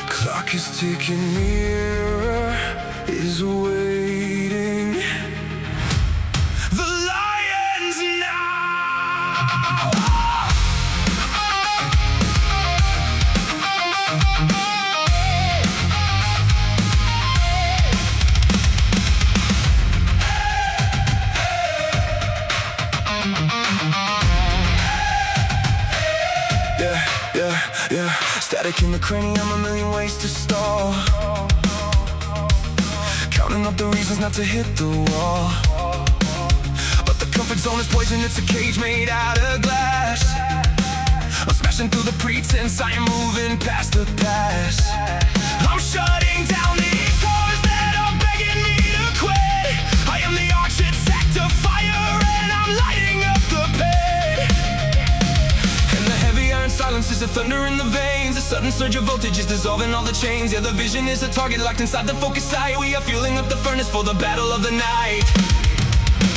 Clock is ticking, mirror is waiting. The lion's now. Yeah. Static in the cranium, a million ways to stall. Counting up the reasons not to hit the wall. But the comfort zone is poison, it's a cage made out of glass. I'm smashing through the pretense, I am moving past the past. I'm shutting down the echoes that are begging me to quit. I am the architect of fire and I'm lighting up the pit. And the heavy iron silence is the thunder in the veins. A sudden surge of voltage is dissolving all the chains. Yeah, the vision is a target locked inside the focus eye. We are fueling up the furnace for the battle of the night.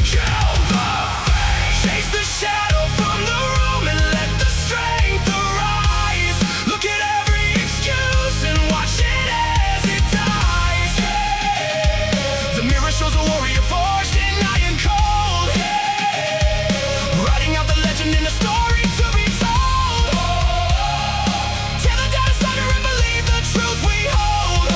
Kill the face, chase the shadow from the room and let the strength arise. Look at every excuse and watch it as it dies. The mirror shows a warrior forged in iron cold, writing out the legend in a story to be told. Tear the doubt asunder and believe the truth we hold.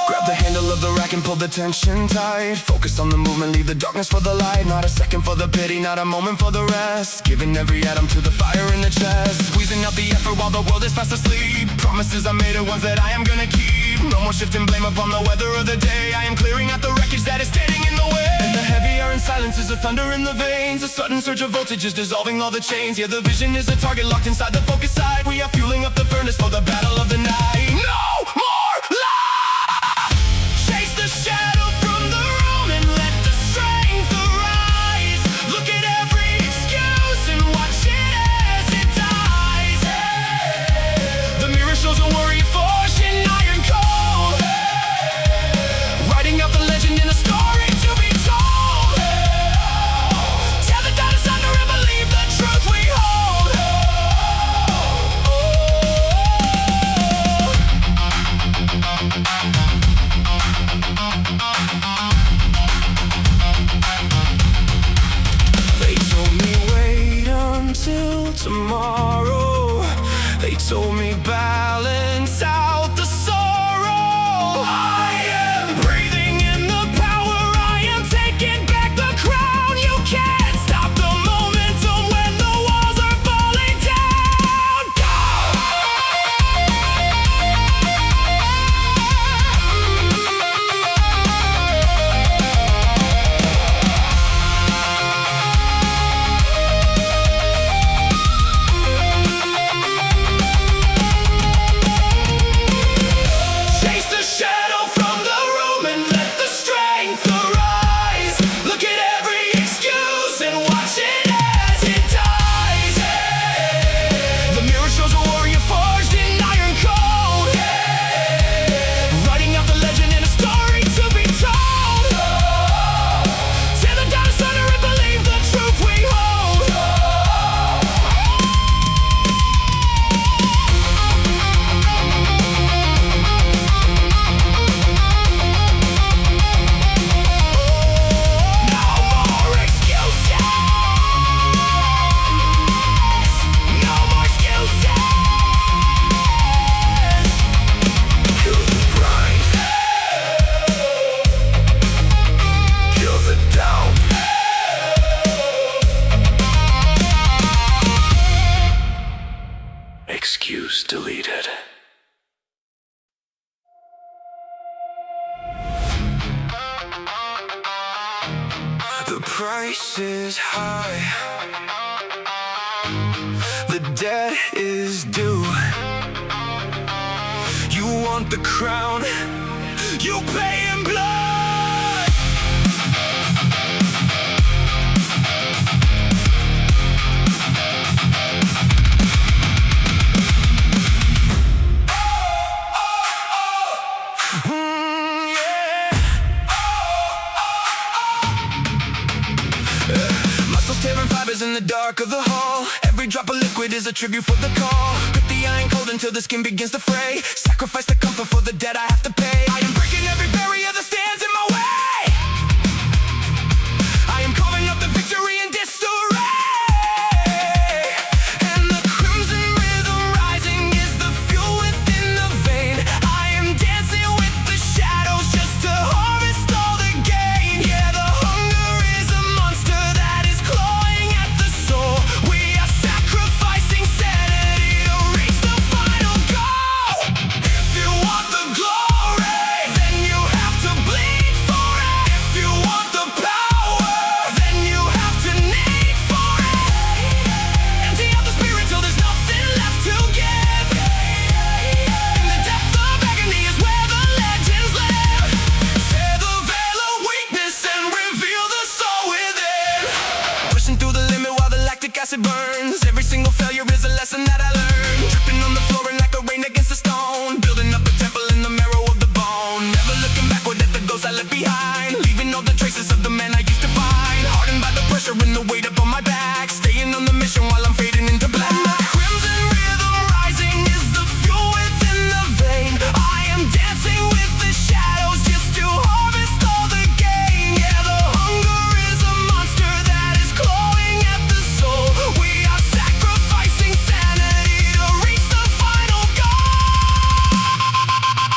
Grab the handle of the rack and pull the tension tight. Focus on the movement, leave the darkness for the light. Not a second for the pity, not a moment for the rest. Giving every atom to the fire in the chest. Squeezing out the effort while the world is fast asleep. Promises I made are ones that I am gonna keep. No more shifting blame upon the weather of the day. I am clearing out the wreckage that is standing in the way. And the heavy iron silence is a thunder in the veins. A sudden surge of voltage is dissolving all the chains. Yeah, the vision is a target locked inside the focus side. We are fueling up the furnace for the battle of the night. No more lies! Chase the shadow from the room and let the strength arise. Look at every excuse and watch it as it dies. The mirror shows a warrior forged in iron cold, writing out the legend in a story to be told. Tear the doubt asunder and believe the truth we hold. They told me wait until tomorrow. They told me balance out the sorrow. I am breathing in the power. I am taking back the crown. You can't stop the momentum when the walls are falling down. Chase the shadow from the room and let the strength arise. Look at every excuse and watch it as it dies. The mirror shows a warrior forged in iron cold, writing out the legend in a story to be told. Tear the doubt asunder and believe the truth we hold. No more excuses. No more excuses. Kill the grind. Kill the doubt. Excuse deleted. The price is high. The debt is due. You want the crown, you pay in blood. Yeah. in the dark of the hall. Every drop of liquid is a tribute for the call. Grip the iron cold until the skin begins to fray. Sacrifice the comfort for the debt I have to pay. I am breaking every barrier that stands in my way. I am carving up the victory in disarray. And the crimson rhythm rising is the fuel within the vein. I am dancing with the shadows just to harvest all the gain. Yeah, the hunger is a monster that is clawing at the soul. We are sacrificing sanity to reach the final goal. If you want the glory, then you have to bleed for it. If you want the power, then you have to need for it. Empty out the spirit till there's nothing left to give. In the depth of agony is where the legends live. Tear the veil of weakness and reveal the soul within. Pushing through the limit while the lactic acid burns. Every single failure is a lesson that I learned. Dripping on the floor and like a rain against the stone. Building up a temple in the marrow of the bone. Never looking backward at the ghosts I left behind. Leaving all the traces of the man I used to find. Hardened by the pressure and the weight up on my back. Staying on the mission while I'm fading into black. And the crimson rhythm rising is the fuel within the vein. I am dancing with the shadows just to harvest all the gain. Yeah, the hunger is a monster that is clawing at the soul. We are sacrificing sanity to reach the final goal.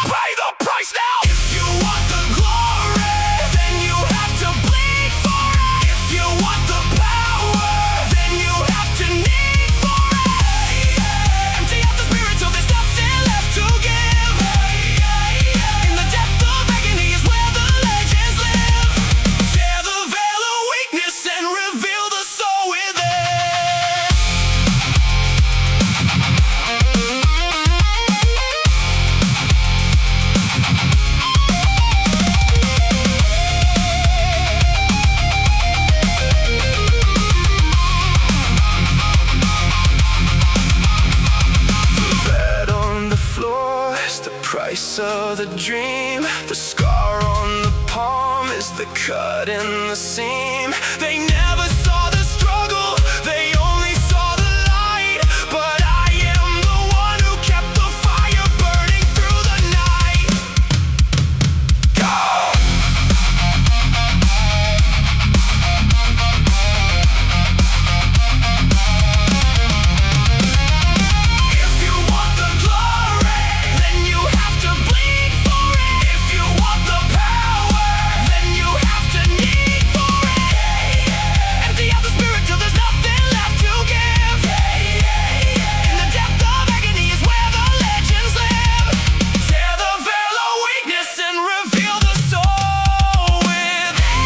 Pay the price now. If you want the glory, then you have to bleed for it. If you want the power, then you have to need for it. Empty out the spirit till there's nothing left to give. In the depth of agony is where the legends live. Tear the veil of weakness and reveal the soul within. The bed on the floor is the price of the dream. The scar on the palm is the cut in the seam. They never saw the struggle, they only saw the light. But I am the one who kept the fire burning through the night. Go! If you want the glory, then you have to bleed for it. If you want the power, then you have to need for it. Empty out the spirit till there's nothing left to give. In the depth of agony is where the legends live. Tear the veil of weakness and reveal the soul within.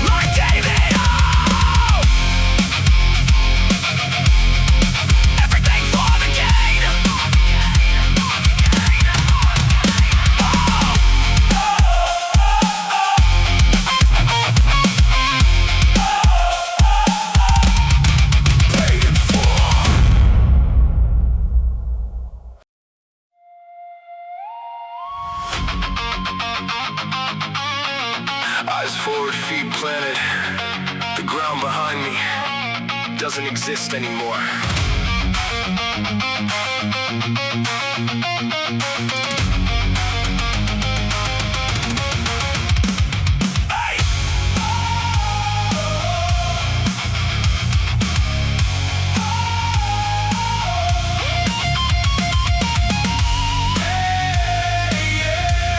My David, oh! Everything for the gain. Paid in full. Eyes forward, feet planted. The ground behind me doesn't exist anymore. Hey! Hey, yeah.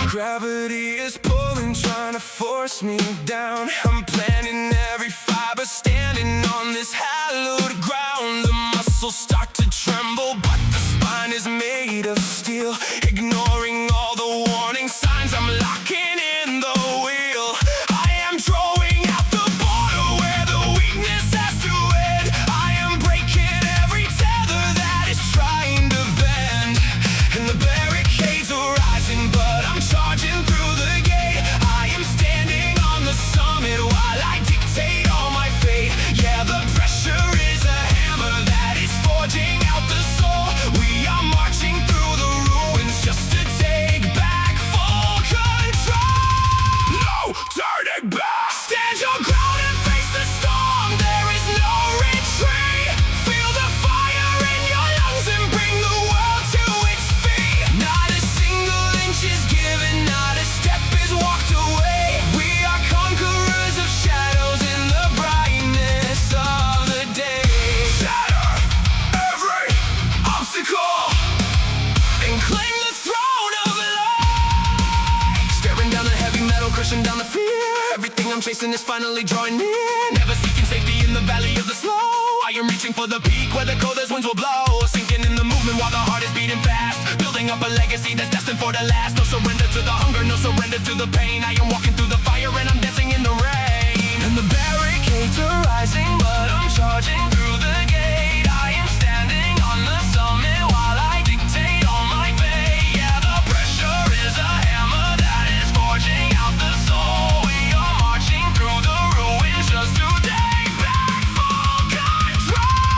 Gravity is pulling, trying to force me down. I'm planning every fiber, standing on this hallowed ground. The muscles start to tremble, but the spine is made of steel. Ignoring all the warning signs, I'm locking in the wheel. I am drawing out the border where the weakness has to end. I am breaking every tether that is trying to bend. And the barricades are rising, but I'm charging through the gate. I am I'm chasing is finally drawing near. Never seeking safety in the valley of the slow. I am reaching for the peak where the coldest winds will blow. Sinking in the movement while the heart is beating fast. Building up a legacy that's destined for the last. No surrender to the hunger, no surrender to the pain. I am walking through the fire and I'm dancing in the rain. And the barricades are rising, but I'm charging through the gate. I am standing on the summit while I dictate all my fate. Yeah, the pressure is a hammer that is forging out the soul. We are marching through the ruins just to take back full control.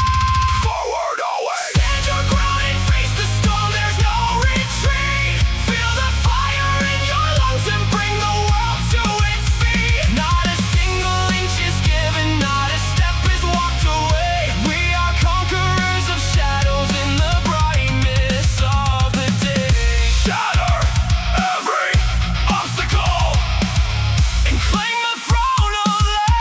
Forward always. Stand your ground and face the storm. There's no retreat. Feel the fire in your lungs and bring the world to its feet. Not a single inch is given, not a step is walked away. We are conquerors of shadows in the brightness of the day. Shatter every obstacle and claim the throne of light.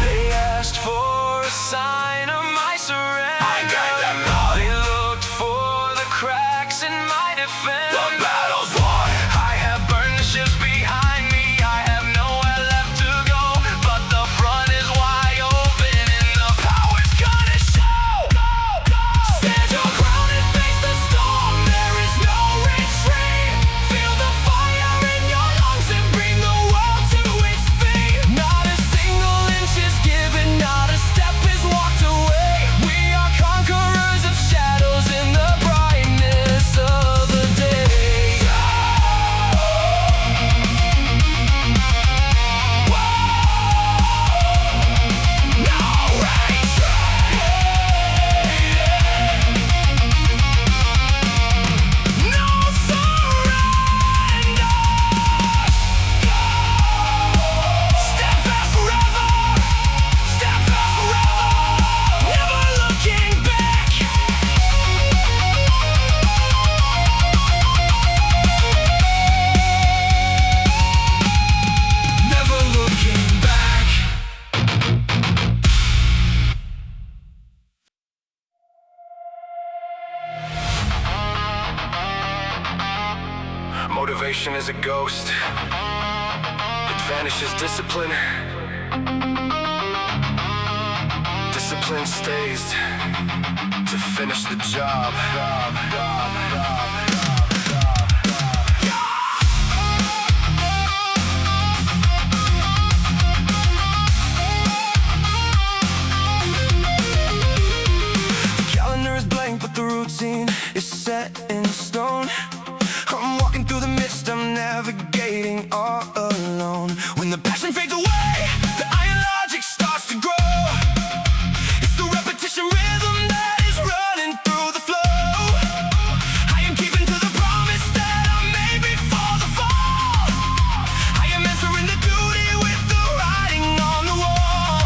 They asked for a sign of my surrender. I gave them none. They looked for the cracks in my defense. The battle's won. I have burned the ships behind me. I have nowhere left to go, but the front is wide open and the power's gonna show. Stand your ground and face the storm. There is no retreat. Feel the fire in your lungs and bring the world to its feet. Not a single inch is given, not a step is walked away. We are conquerors of shadows in the brightness of the day. No retreat. No surrender. Stand fast forever. Stand fast forever. Never looking back. Never looking back. Motivation is a ghost. It vanishes. Discipline. Discipline stays to finish the job. The calendar is blank, but the routine is set in stone. I'm walking through the mist, I'm navigating all alone. When the passion fades away, the iron logic starts to grow. It's the repetition rhythm that is running through the flow. I am keeping to the promise that I made before the fall. I am answering the duty with the writing on the wall.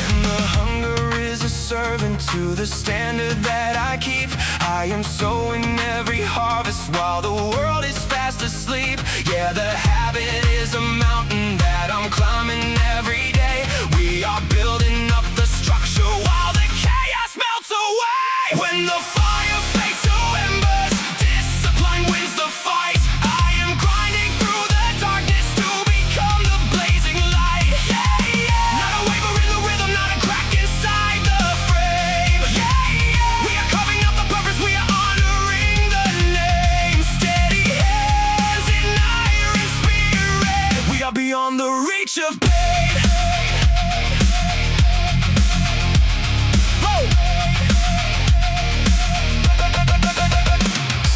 And the hunger is a servant to the standard that I keep. I am sowing every harvest while the world is fast asleep. Yeah, the habit is a mountain that I'm climbing every day. We are building up the structure while the chaos melts away. When the fire fades to embers, discipline wins the fight. I am grinding through the darkness to become the blazing light. Yeah, yeah. Not a waver in the rhythm, not a crack inside the frame. Yeah, yeah. We are carving out the purpose, we are honoring the name. Steady hands in iron spirit. We are beyond the reach of pain. Whoa.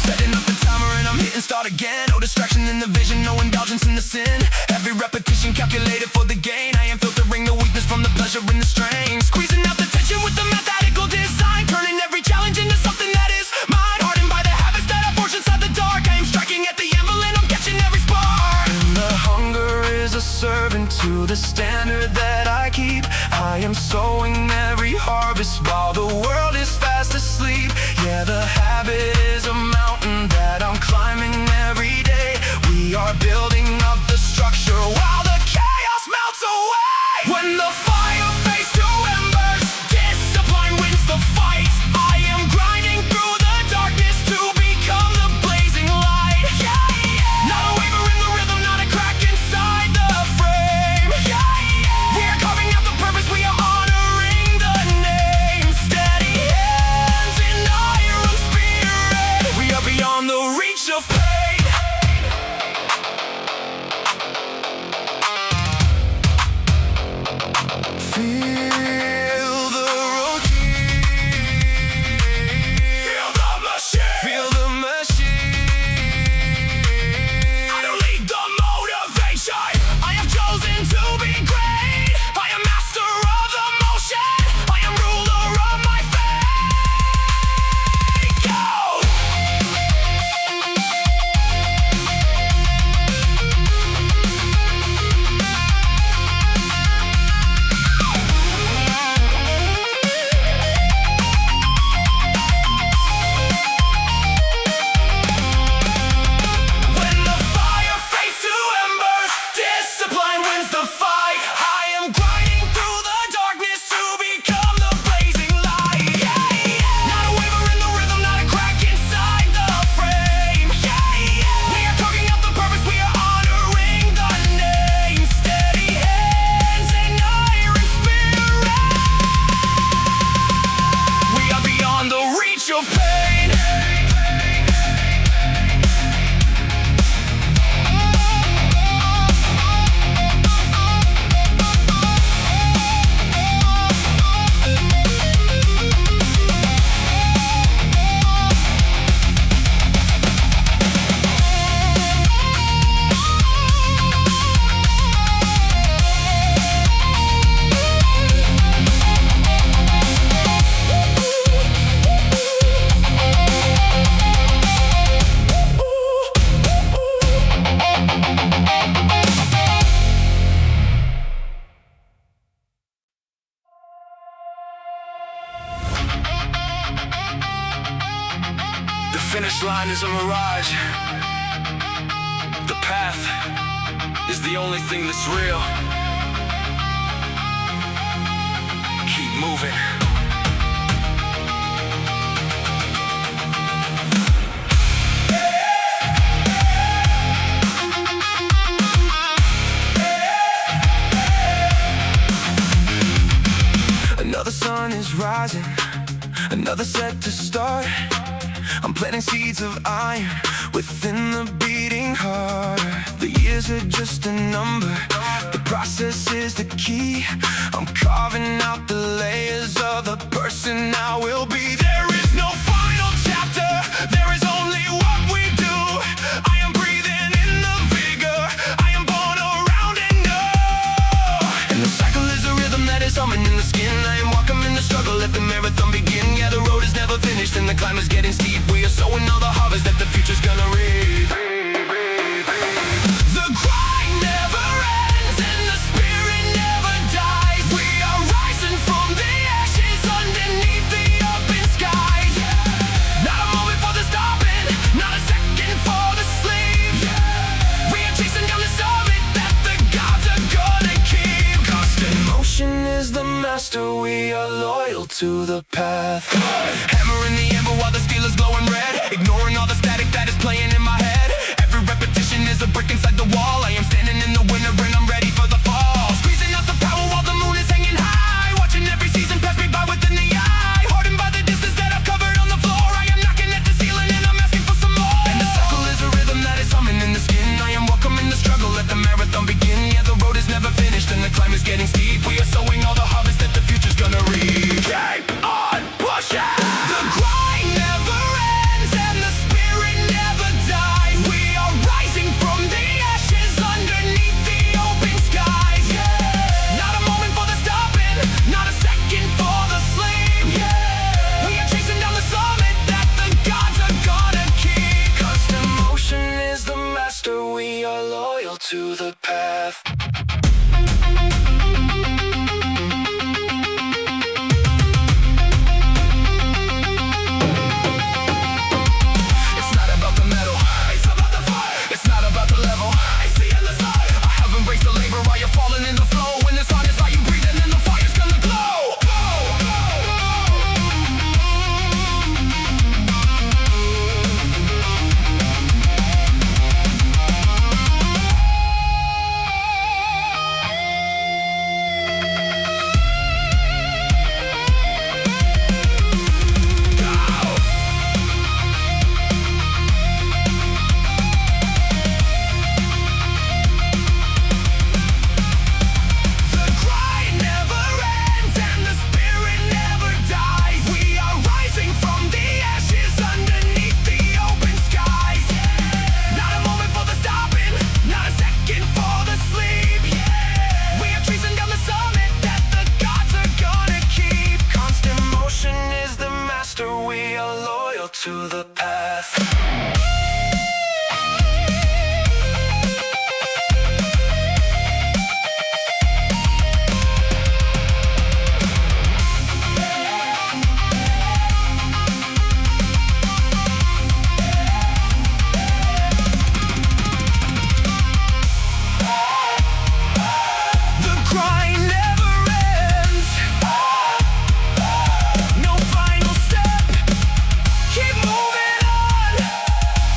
Setting up the timer and I'm hitting start again. No distraction in the vision, no indulgence in the sin. Every repetition calculated for the gain. I am filtering the weakness from the pleasure and the strain. Squeezing out the tension with the mathematical design. Turning every challenge into something that is mine. Hardened by the habits that I forged inside the dark. I am striking at the anvil and I'm catching every spark. And the hunger is a servant to the standard that I keep. I am sowing every harvest while the world is fast fast asleep. Yeah, the habit is a mountain that I'm climbing every day. We are building up the structure while the chaos melts away. When the fire fades to embers, discipline wins the fight. I am grinding through the darkness to become the blazing light. Yeah, yeah. Not a waver in the rhythm, not a crack inside the frame. Yeah, yeah. We are carving out the purpose, we are honoring the name. Steady hands in iron spirit. We are beyond the reach of pain. The finish line is a mirage. The path is the only thing that's real. Keep moving. Another sun is rising, another set to start. I'm planting seeds of iron within the beating heart. The years are just a number, the process is the key. I'm carving out the layers of the person I will be. There is no final chapter, there is only what we do. I am breathing in the vigor, I am born around and know. And the cycle is a rhythm that is humming in the skin. I am walking in the struggle, let the marathon begin. Yeah, the road is never finished and the climb is getting steep. We are sowing all the harvest that the future's gonna reap. The grind never ends and the spirit never dies. We are rising from the ashes underneath the open skies. Not a moment for the stopping, not a second for the sleep. We are chasing down the summit that the gods are gonna keep. Constant motion is the master, we are loyal to the path. Hammer in the amber while the steel is glowing red, ignoring all the static that is playing in my head. Every repetition is a brick inside the wall. I am standing in the winter and I'm ready for the fall. Squeezing out the power while the moon is hanging high, watching every season pass me by within the eye. Hardened by the distance that I've covered on the floor, I am knocking at the ceiling and I'm asking for some more. And the cycle is a rhythm that is humming in the skin. I am welcoming the struggle, let the marathon begin. Yeah, the road is never finished and the climb is getting steep. We are sowing all the harvest that the future's gonna reap. Keep on pushing. The grind never ends and the spirit never dies. We are rising from the ashes underneath the open skies. Not a moment for the stopping, not a second for the sleep. We are chasing down the summit that the gods are gonna keep. Constant motion is the master, we are loyal to the path. grind never ends. No final step. Keep moving on.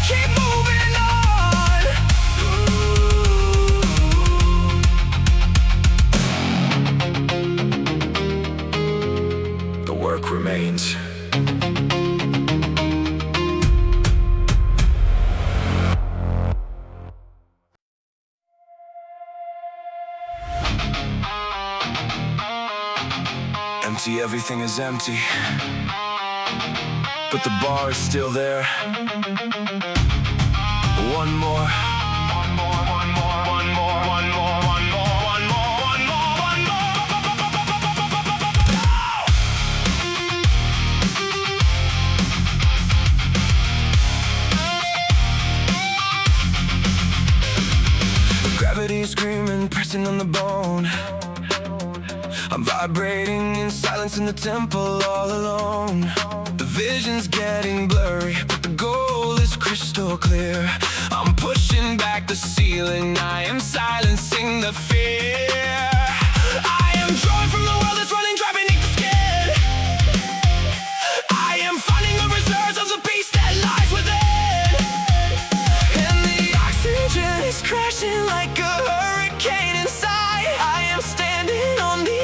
Keep moving on. The work remains. Empty, everything is empty, but the bar is still there. One more. One more, one more, one more, one more, one more, one more, one more, one more. Gravity screaming, pressing on the bone. I'm vibrating in silence in the temple all alone. The vision's getting blurry, but the goal is crystal clear. I'm pushing back the ceiling, I am silencing the fear. I am drawn from the world that's running dry beneath the skin. I am finding the reserves of the beast that lies within. And the oxygen is crashing like a hurricane inside. I am standing on the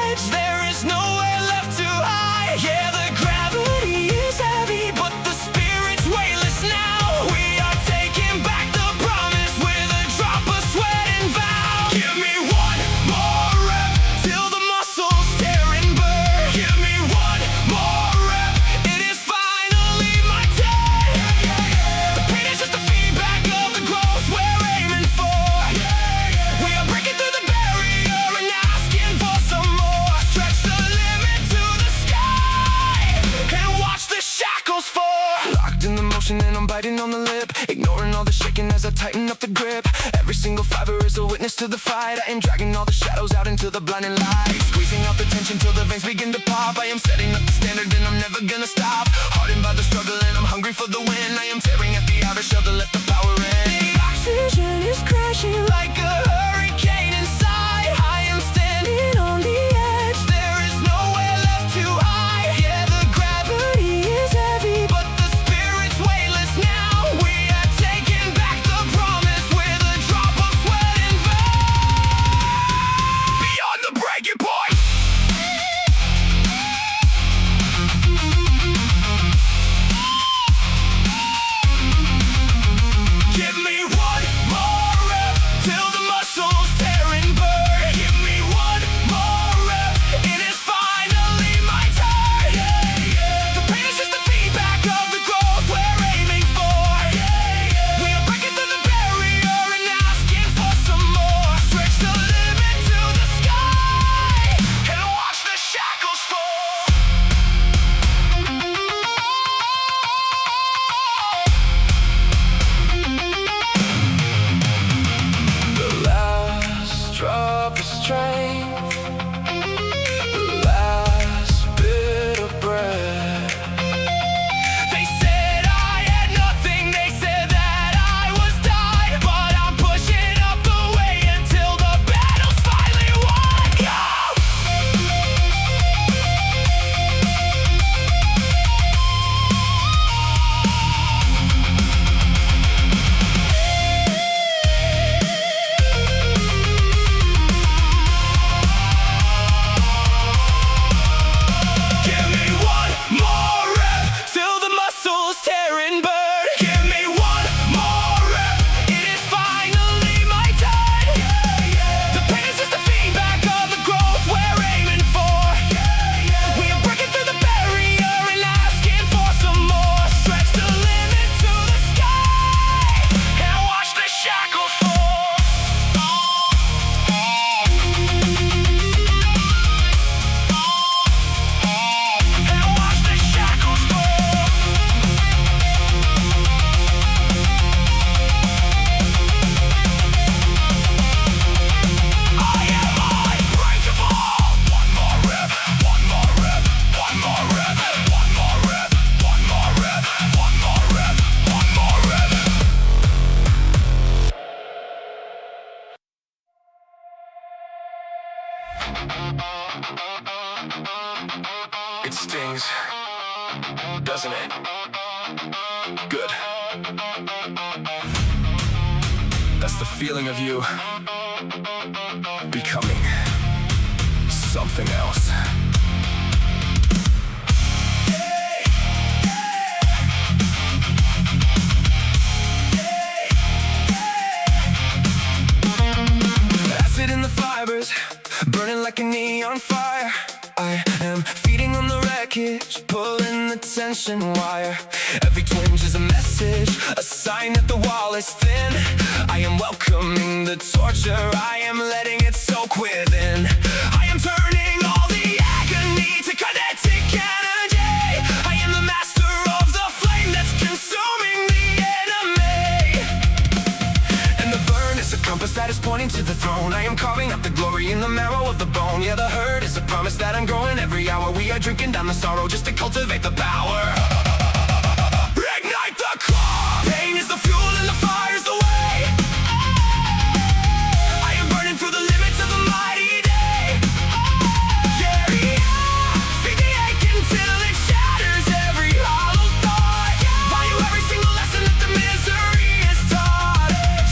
edge, there is nowhere left to hide. Yeah, the gravity is heavy, but the spirit's weightless now. We are taking back the promise with a drop of sweat and vow. Give me one more rep till the muscles tear and burn. Give me one more rep, it is finally my day. The pain is just the feedback of the growth we're aiming for. We are breaking through the barrier and asking for some more. Stretch the limit to the sky and watch the shackles fall. Locked in the motion and I'm biting on the lip, ignoring all the shaking as I tighten up the grip. Every single fiber is a witness to the fight. I am dragging all the shadows out into the blinding light, squeezing out the tension till the veins begin to pop. I am setting up the standard and I'm never gonna stop. Hardened by the struggle and I'm hungry for the win. I am tearing at the outer shell to let the power in. The oxygen is crashing like a hurricane inside. I am standing on the edge, there is nowhere left to hide. Yeah, the gravity is heavy, but the spirit's weightless now. We are taking back the promise with a drop of sweat and vow. Beyond the breaking point. Give me one more rep till the muscles It stings, doesn't it? Good. That's the feeling of you becoming something else. Acid in the fibers, burning like a neon fire. I am feeding on the wreckage, pulling the tension wire. Every twinge is a message, a sign that the wall is thin. I am welcoming the torture, I am letting it soak within. I am turning all the agony to kinetic energy. I am the master of the flame that's consuming the enemy. And the burn is a compass that is pointing to the throne. I am carving up the glory in the marrow of the bone. Yeah, the hurt is a promise that I'm growing every hour. We are drinking down the sorrow just to cultivate the power. Ignite the core. Pain is the fuel and the fire is the way. I am burning through the limits of the mighty day. Yeah, yeah. Feed the ache until it shatters every hollow thought. Value every single lesson that the misery is taught.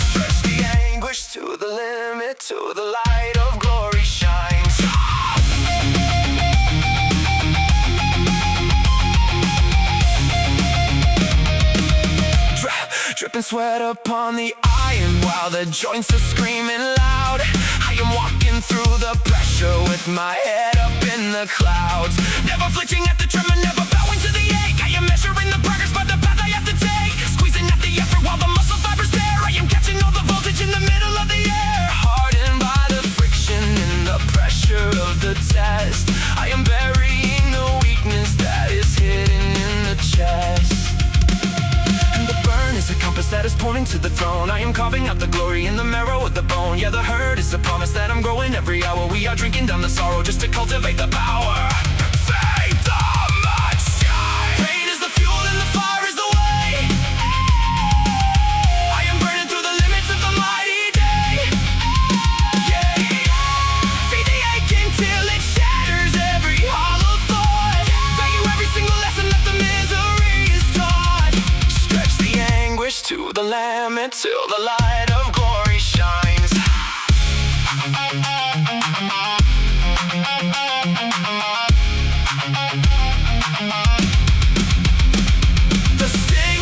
Stretch the anguish to the limit, to the light of glory shines. Dripping sweat upon the iron while the joints are screaming loud. I am walking through the pressure with my head up in the clouds. Never flinching at the tremor, never bowing to the ache. I am measuring the progress by the path I have to take. Squeezing at the effort while the muscle fibers stare. I am catching all the voltage in the middle of the air. Hardened by the friction and the pressure of the test. I am burying the weakness that is hidden in the chest. Is a compass that is pointing to the throne. I am carving out the glory in the marrow of the bone. Yeah, the hurt is a promise that I'm growing every hour. We are drinking down the sorrow just to cultivate the power. Fade the mud shine. Pain is the fuel and the fire is the way. I am burning through the limits of the mighty day. Yeah, yeah. Feed the ache until it shatters every hollow thought. Value every single lesson that the misery is taught. Stretch the anguish to the lamb until the light of glory shines. The sting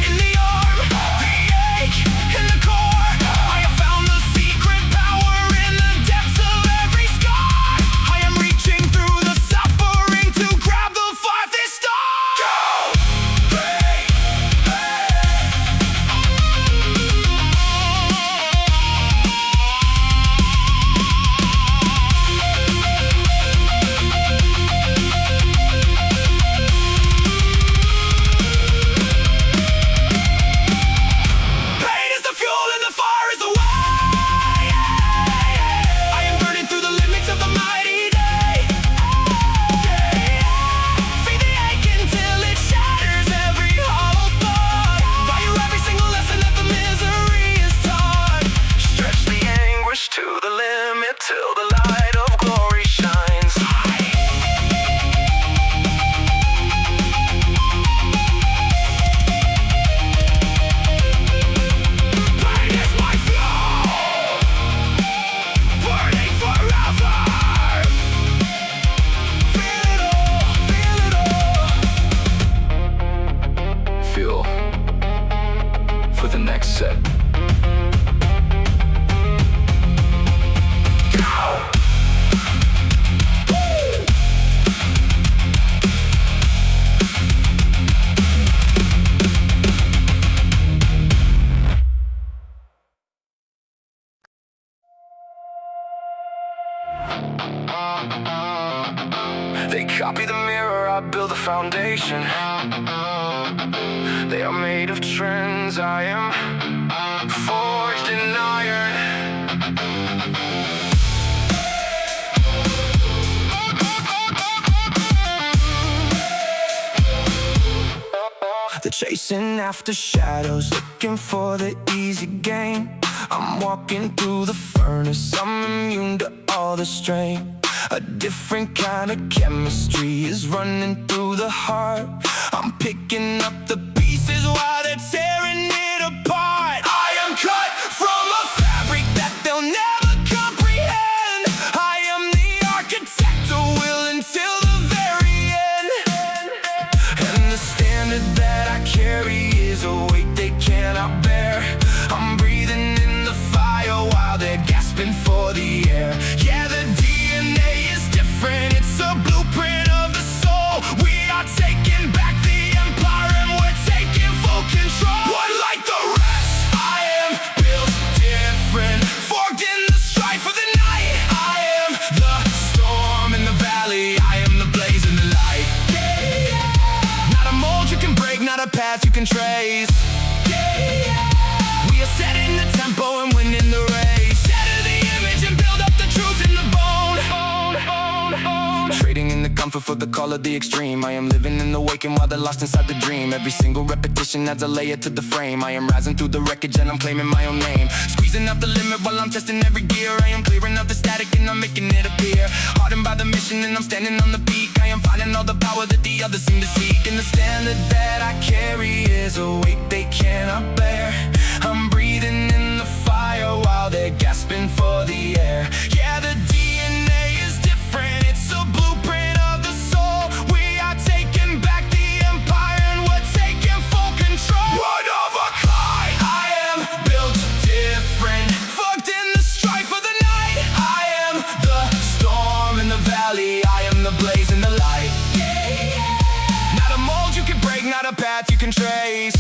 in the arm, the ache in the core. I have found the secret power in the depths of every scar. I am reaching through the suffering to grab the farthest star. Go! Hey! Pain is the fuel and the fire is the way. I am burning through the limits of the mighty day. Feed the ache until it shatters every hollow thought. Value every single lesson that the misery is taught. Stretch the anguish to the limit till the light of glory shines. Pain is my fuel, burning forever. Feel it all, feel it all. Fuel for the next set. Go! They copy the mirror, I build the foundation. They are made of trends, I am forged in iron. They're chasing after shadows, looking for the easy gain. I'm walking through the furnace, I'm immune to all the strain. A different kind of chemistry is running through the heart. I'm picking up the pieces while they're tearing it apart. I am cut from a fabric that they'll never comprehend. I am the architect of will until the very end. And the standard that I carry is a weight they cannot bear. I'm breathing in the fire while they're gasping for the air. Yeah, the DNA is different, it's a blueprint of the soul. We are taking back the empire and we're taking full control. One like the rest, I am built different, forged in the strife of the night. I am the storm in the valley, I am the blaze in the light. Not a mold you can break, not a path you can trace. We are setting the tempo and winning the race. Shatter the image and build up the truth in the bone. Trading in the comfort for the call of the extreme. I am living in the waking while they're lost inside the dream. Every single repetition adds a layer to the frame. I am rising through the wreckage and I'm claiming my own name. Squeezing out the limit while I'm testing every gear. I am clearing out the static and I'm making it appear. Hardened by the mission and I'm standing on the peak. I am finding all the power that the others seem to seek. And the standard that I carry is a weight they cannot bear. I'm breathing in the fire while they're gasping for the air. Yeah, the DNA is different, it's a blueprint of the soul. We are taking back the empire and we're taking full control. One of a kind, I am built different, fucked in the strife of the night. I am the storm in the valley, I am the blaze in the light. Not a mold you can break, not a path you can trace.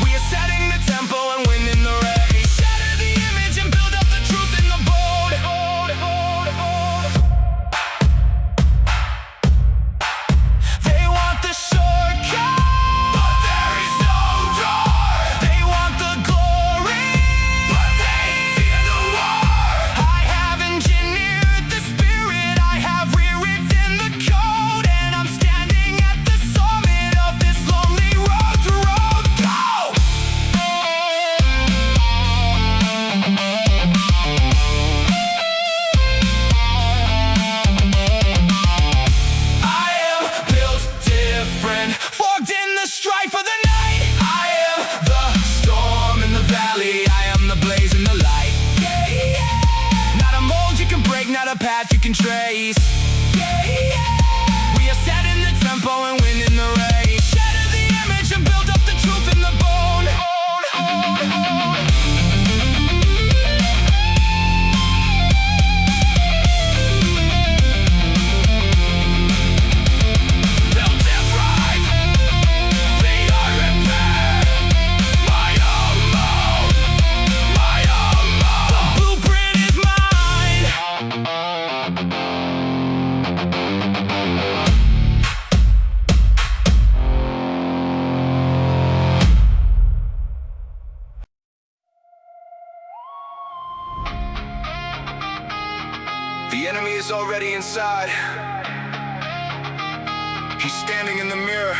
We are setting the tempo and winning the race. Shatter the image and build up the truth in the bone. They want the shortcut, but there is no door. They want the glory, but they fear the war. I have engineered the spirit, I have rewritten the code, and I'm standing at the summit of this lonely road to go. I am built different, forged in the strife of the night. I am the storm in the valley, I am the blaze in the light. Not a mold you can break, not a path you can trace. We are setting the tempo and winning the race. Shatter the image and build up the truth in the bone. Built different, beyond repair. My own mode, my own mode. The blueprint is mine. The enemy is already inside. He's standing in the mirror.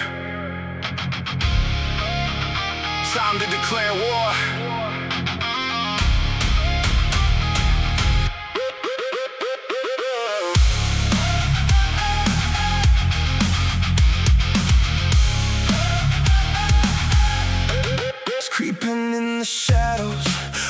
Time to declare war. Creeping in the shadows,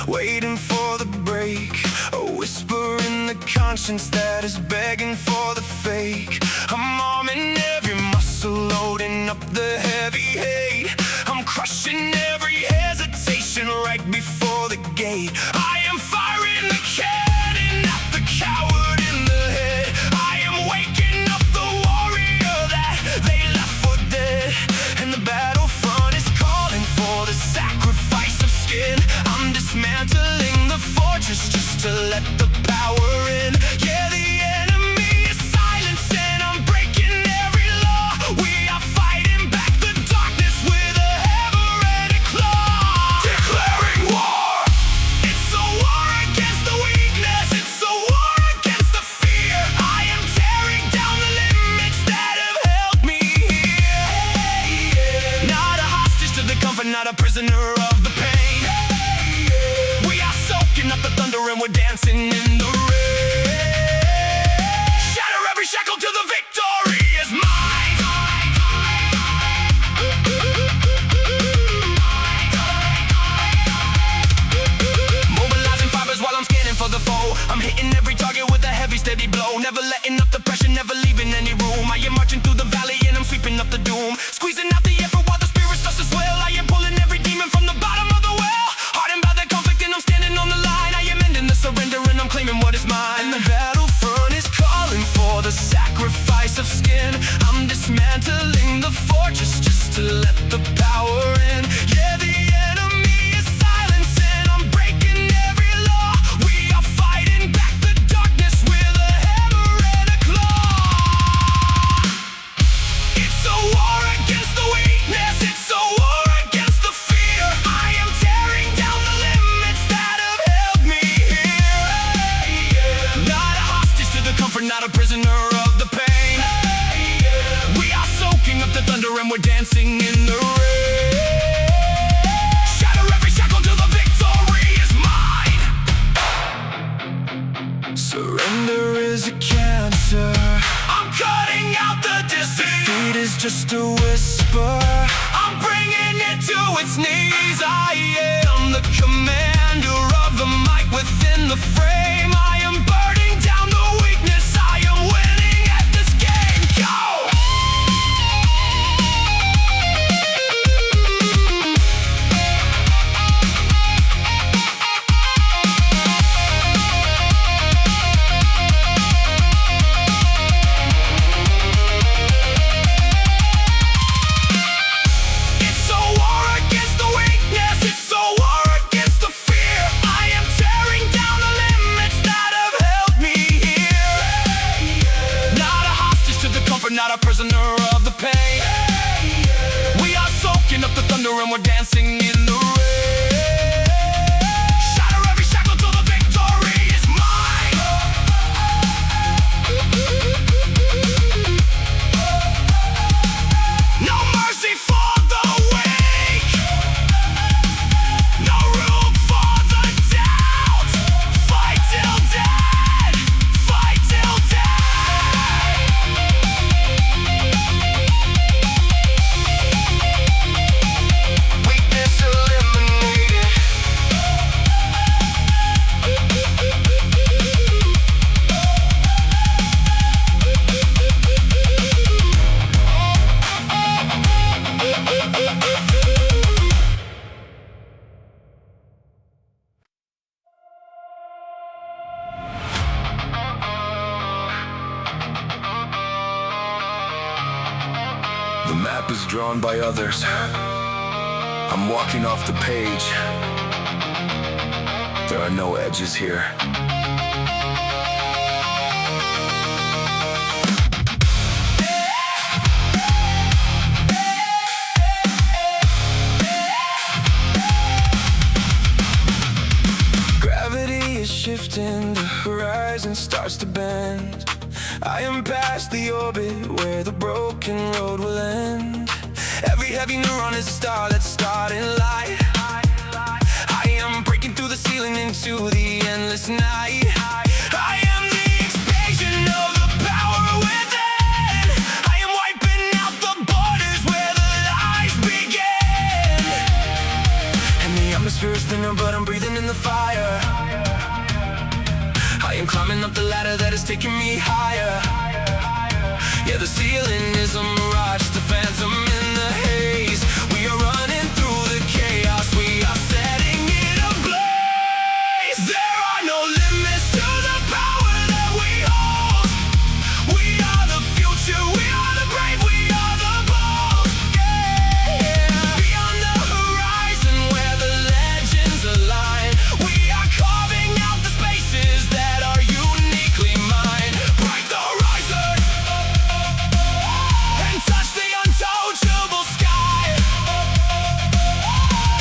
waiting for the break. A whisper in the conscience that is begging for the fake. I'm arming every muscle, loading up the heavy hate. I'm crushing every hesitation right before the gate. I am firing the cannon at the coward in the head. I am waking up the warrior that they left for dead. And the battlefront is calling for the sacrifice of skin. I'm dismantling the fortress just to let the power in. Yeah, the enemy is silence and I'm breaking every law. We are fighting back the darkness with a hammer and a claw. Declaring war. It's a war against the weakness. It's a war against the fear. I am tearing down the limits that have held me here. Not a hostage to the comfort, not a prisoner of the pain. We are soaking up the thunder and we're dancing in the rain. never letting up the pressure, never leaving any room. I am marching through the valley and I'm sweeping up the doom, squeezing out the effort while the spirit starts to swell. I am pulling every demon from the bottom of the well, hardened by the conflict and I'm standing on the line. I am ending the surrender and I'm claiming what is mine. And the battlefront is calling for the sacrifice of skin. I'm dismantling the fortress just to let the power in. Yeah, the enemy is silencing, I'm breaking every law. We are fighting back the darkness with a hammer and a claw. It's a war against the weakness, it's a war against the fear. I am tearing down the limits that have held me here. Not a hostage to the comfort, not a prisoner of the pain. We are soaking up the thunder and we're dancing in the rain. Shatter every shackle till the victory is mine. Surrender is a cancer. I'm cutting out the deceit. Defeat is just a whisper. I'm bringing it to its knees. I am the commander of the mic within the frame. I am burning down the weakness. I am winning at this game. Go! It's a war against the weakness, it's a war against the fear. I am tearing down the limits that have held me here. Not a hostage to the comfort, not a prisoner of the pain. We are soaking up the thunder and we're dancing in the rain. Shatter every shackle till the victory is mine. No mercy for the weak, no room for the doubt. Fight till dead, fight till dead. Weakness eliminated. The map is drawn by others. I'm walking off the page. There are no edges here. Gravity is shifting, the horizon starts to bend. I am past the orbit where the broken road will end. Every heavy neuron is a star that's starting light. I am breaking through the ceiling into the endless night. I am the expansion of the power within. I am wiping out the borders where the lies begin. And the atmosphere is thinner, but I'm breathing in the fire. I am climbing up the ladder that is taking me higher. Yeah, the ceiling is a mirage, just a phantom in the haze. We are running through the chaos, we are setting it ablaze. There are no limits to the power that we hold. We are the future, we are the brave, we are the bold. Yeah. Beyond the horizon where the legends align, we are carving out the spaces that are uniquely mine. Break the horizon and touch the untouchable sky.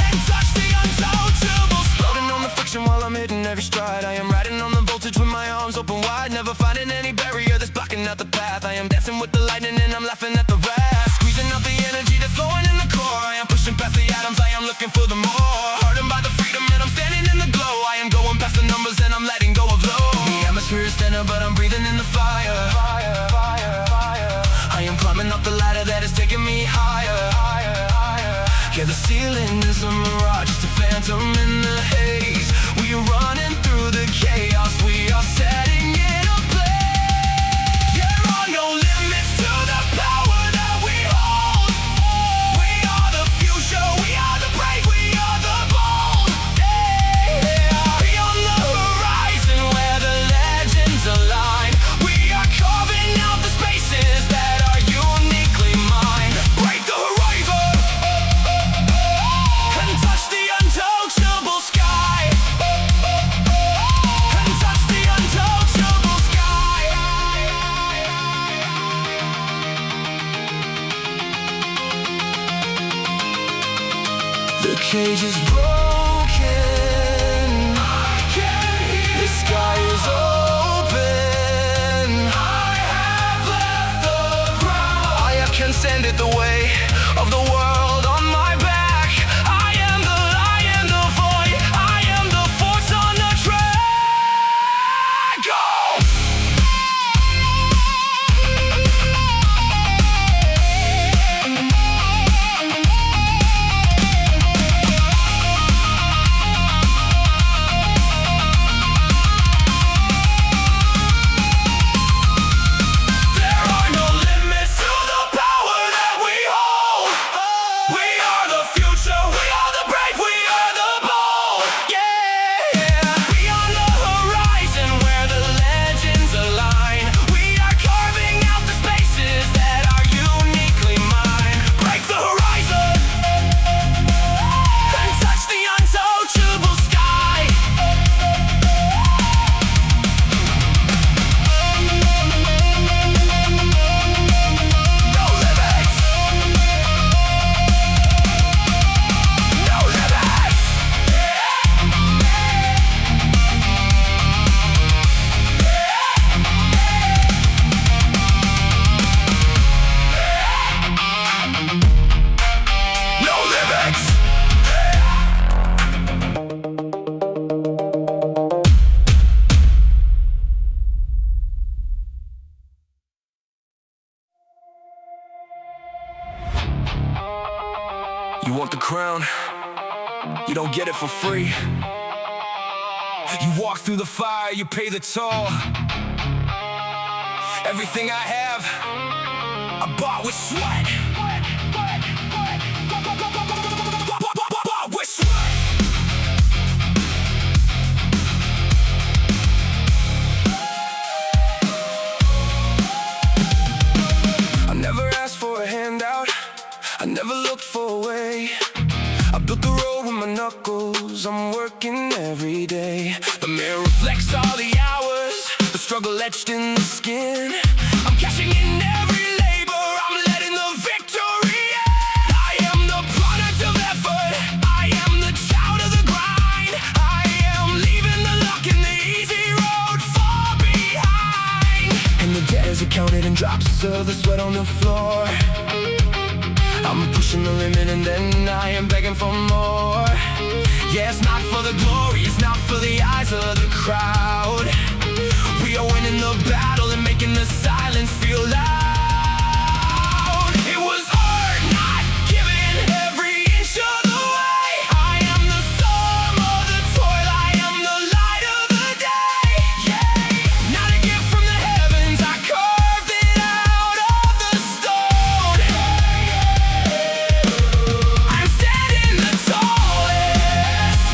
And touch the untouchable sky. Floating on the friction while I'm hitting every stride. I am riding on the voltage with my arms open wide, never finding any barrier that's blocking out the path. I am dancing with the lightning and I'm laughing at the wrath. Squeezing out the energy that's flowing in the core. I am pushing past the atoms, I am looking for the more. Hardened by the freedom and I'm standing in the glow. I am going past the numbers and I'm letting go of low. The atmosphere is thinner, but I'm breathing in the fire. I am climbing up the ladder that is taking me higher. Yeah, the ceiling is a mirage, just a phantom in the haze. We are running through the chaos, we are setting it ablaze. cage is broken. I can hear The sky is open. I have left the ground. I have transcended the way of the world on my back. I am the lion, the void. I am the force on the track. Go! There are no limits to the power that we hold. We are the future, we are the brave, we are the bold. Yeah! Beyond the horizon where the legends align, we are carving out the spaces that are uniquely mine. Break the horizon and touch the untouchable sky. No limits. No limits. No limits. You want the crown? You don't get it for free. You walk through the fire, you pay the toll. Everything I have, I bought with sweat. Bought with sweat. I never asked for a handout, I never looked for a way. I built the road with my knuckles, I'm working every day. The mirror reflects all the hours, the struggle etched in the skin. I'm cashing in every labor, I'm letting the victory in. I am the product of effort, I am the child of the grind. I am leaving the luck and the easy road far behind. And the days are counted in drops of the sweat on the floor. I'm pushing the limit and then I am begging for more. Yeah, it's not for the glory, it's not for the eyes of the crowd. We are winning the battle and making the silence feel loud. It was earned, not given, every inch of the way. I am the sum of the toil, I am the light of the day. Yeah, not a gift from the heavens, I carved it out of the stone. I'm standing the tallest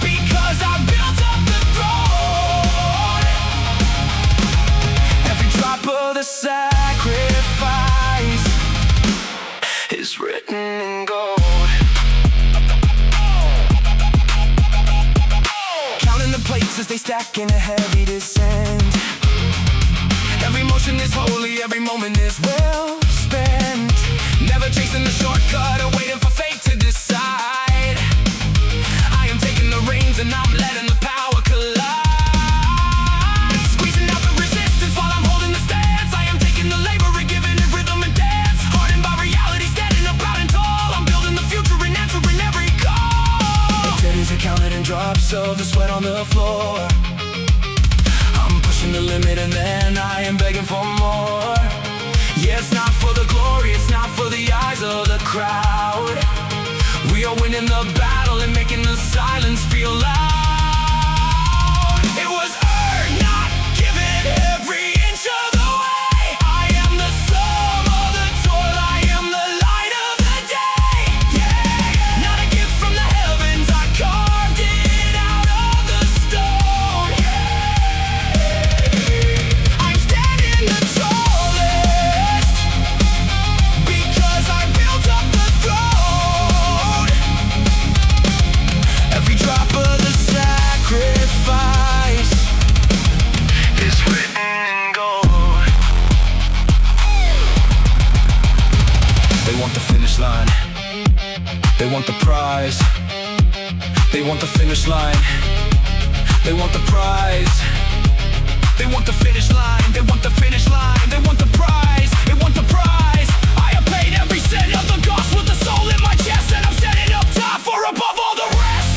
because I built up the throne. Every drop of the sacrifice is written in gold. Counting the plates as they stack in a heavy descent. Every motion is holy, every moment is well spent. Never chasing the shortcut or waiting for fate to decide. I am taking the reins and I'm letting the power collide. Squeezing out the resistance while I'm holding the stance. I am taking the labor and giving it rhythm and dance. Hardened by reality, standing up proud and tall. I'm building the future and answering every call. Days are counted in drops of the sweat on the floor. I'm pushing the limit and then I am begging for more. Yeah, it's not for the glory, it's not for the eyes of the crowd. We are winning the battle and making the silence feel loud. It was earned, not given, every inch of the way. I am the sum of the toil, I am the light of the day. Yeah, not a gift from the heavens, I carved it out of the stone. I'm standing the tallest because I built up the throne. Every drop of the sacrifice is written in gold. They want the finish line, they want the prize. prize. They want the finish line. They want the prize. They want the finish line. They want the finish line. They want the prize. They want the prize. I have paid every cent of the cost with the soul in my chest, and I'm standing up top for above all the rest.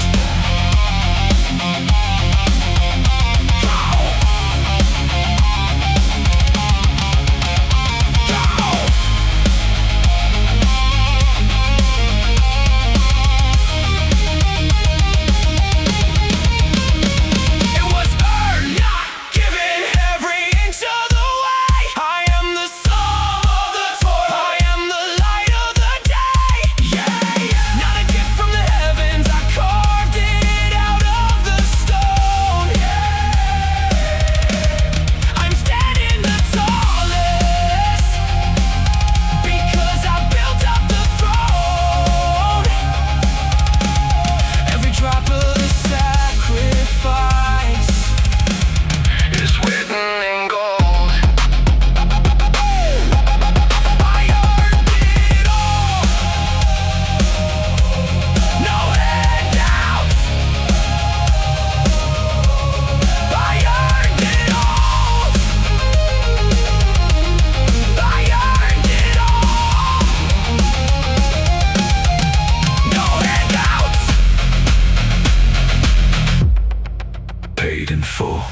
In full.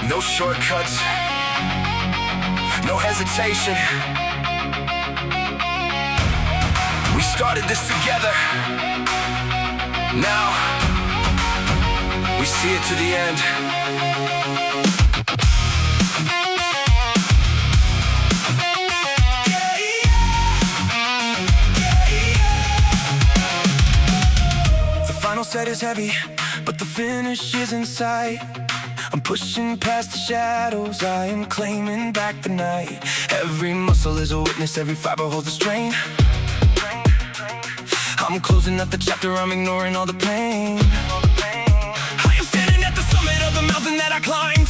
No shortcuts, no hesitation. We started this together. Now we see it to the end. Set is heavy, but the finish is in sight. I'm pushing past the shadows, I am claiming back the night. Every muscle is a witness, every fiber holds a strain. I'm closing out the chapter, I'm ignoring all the pain. I am standing at the summit of the mountain that I climbed.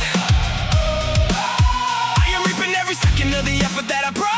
I am reaping every second of the effort that I brought.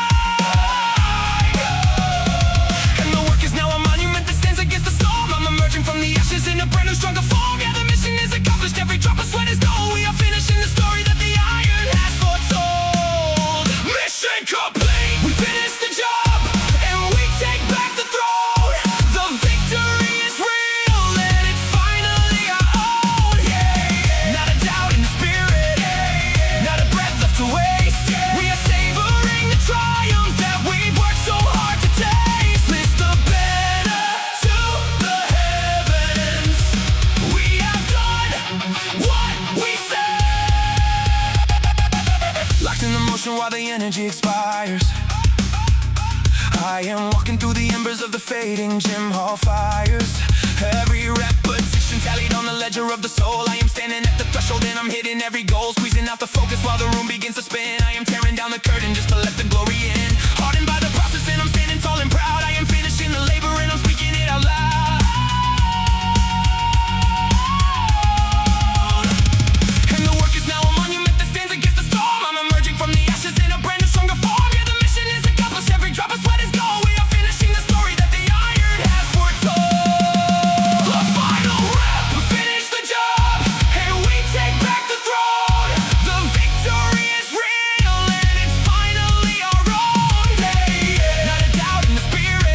From the ashes in a brand new stronger form. Yeah, the mission is accomplished. Every drop of sweat is gold. We are finishing the story that the iron has foretold. Mission complete. We finished the job and we take back the throne. The victory is real and it's finally our own. Yeah. Not a doubt in the spirit. Yeah. Not a breath left to waste. Yeah. We are savoring the triumph that we've worked so hard to taste. Lift the banner to the heavens. We have done what we said. Locked in the motion while the energy expires. I am walking through the embers of the fading gym hall fires. Every repetition tallied on the ledger of the soul. I am standing at the threshold and I'm hitting every goal, squeezing out the focus while the room begins to spin. I am tearing down the curtain just to let the glory in. Hardened by the process and I'm standing tall and proud. I am finishing the labor and I'm speaking it out loud. And the work is now a monument that stands against the storm. I'm emerging from the ashes in a brand new stronger form. Yeah, the mission is accomplished. Every drop of sweat is gold. We are finishing the story that the iron has foretold. The final rep. We finish the job and we take back the throne. The victory is real and it's finally our own. Yeah, yeah. Not a doubt in the spirit.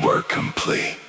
Work complete.